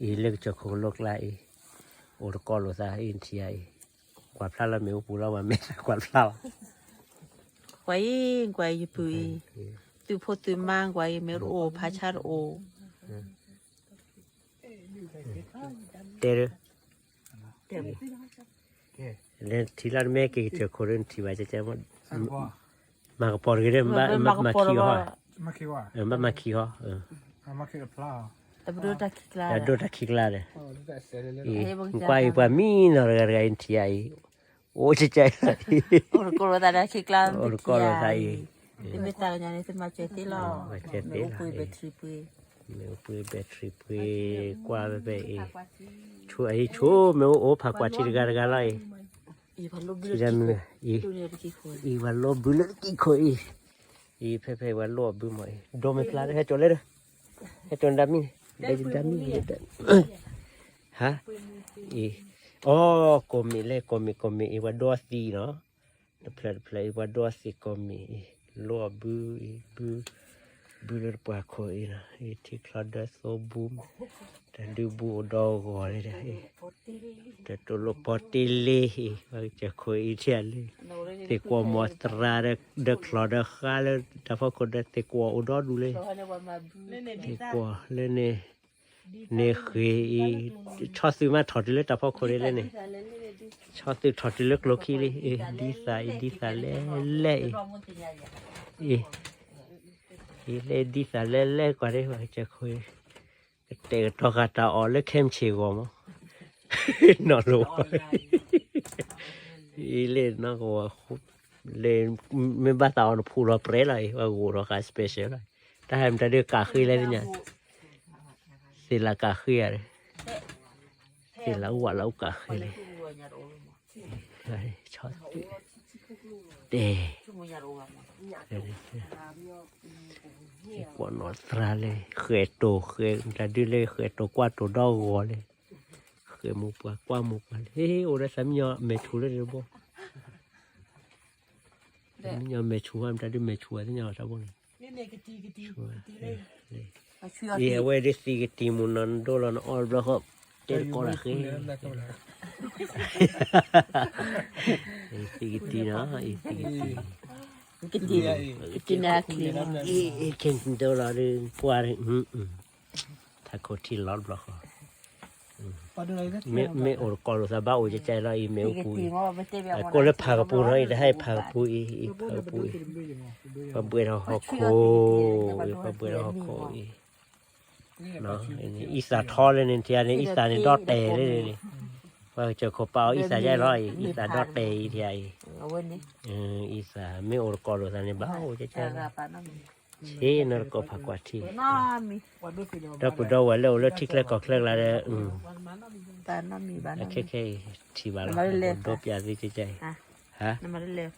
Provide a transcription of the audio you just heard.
อีเล็กจะคงโลกไล่โอรกอลซาอินเทียกวาดพลาละเมียวปูแล้วว่าไม่กวาดพลาไว้ไว้ยปุยตูพอตูมางไว้เมรโอพาชาโอเตอเล่นทีละแม่กี่จะคนที่ว่าจะมากระปอร์กันมาขี้ห้อมาขี้ห้อมาขี้ปลาดูตะคิกลาดูตะคิกลาเลยกว่ามีนอะไรกันที่ไอโอ้ใจใจโอ้ก็รู้แต่ตะคิกลาโอ้ก็รู้ใจที่ไม่ต่างกันนี่ที่มาเจอที่เราไม่ปุยเบทริปุยไม่ปุยเบทริปุยกว่าไปช่วยช่วยไม่โอ้ผักกว่าที่กันกันเลยอีพันลบบุลอีวันลบบุลกี่คนอีเพ่วันลบบุหมดโดนไม่พลาดให้จนเลยให้จนดามีได้จนดามีฮะอีอ๋อคอมีเลยคอมีอีวันดอสีเนาะเพลย์วันดอสีคอมีลบบุลปากคอยนะอีที่คลาดได้โซบูมแต่ดูบูดอกอะไรได้แต่ตัวลูกพอตีเลยว่าจะคอยเช่นเลยแต่กว่ามัวตราเด็กคลอดข้าเลยแต่พอคนเด็กแต่กว่าอุดรดูเลยแต่กว่าเลยเนี่ยเคยชอบซื้อมาถอดเลยแต่พอคนเลยเนี่ยชอบซื้อถอดเลยโลกี้เลยดีไซน์เล่เลยดีไซน์เล่กว่าได้ว่าจะคอยแต่ตอกตาอ่อนเลยเข้มเชี่ยวมั้งนอนรู้อีเล่นนักว่าเล่นไม่บ้าตาอนพูดว่าเปรี้ยเลยว่ากูรักสเปเชียลเลยแต่ให้มันจะเดือดกาขี้เลยเนี่ยสิละกาขี้อะไรสิละหัวแล้วกาขี้เลยชอบเด้กว่านอตราเลยเคยโตเคยจะดื้อเลยเคยโตกว่าตัวดอกวัวเลยเคยมุกกว่ามุกเฮ้ยโอ้ได้สามยอเมชูเลยหรือเปล่าสามยอเมชูมันจะดื้อเมชูที่ยอใช่ป่ะเนี่ยเว้ยได้สี่กตีมุนันโดนออลบล็อกเต็มกอล์ฟเลยสี่กตีนะสี่กตีกินอะไรกินเดี๋ยวเราเรื่องปวดถ้าคนที่ร้อนบล็อกไม่อดกอลสบายอุจจาระอีเมลปุยก็เลยพากปูน้อยให้พากปุยพากปุยพาเบื่อเราหอกโคพาเบื่อเราหอกโคเนาะอีสานทอเลยเนี่ยที่อันนี้อีสานนี่ดอดเตะเลยนี่ว่าเจอขบเปล่าอีสานใหญ่ร้อยอีสานดอดเตะที่ไออีสานไม่อดกอลสานนี่บ้าอุจจาระเฮ้ยนั่นก็พักกว่าที่เราพูดเอาไว้แล้วที่เคล็ดก็เคล็ดละเลยแต่น้ำมีบ้านแค่ที่บ้านเราโดบยาดีใจฮะน้ำมันเล็ก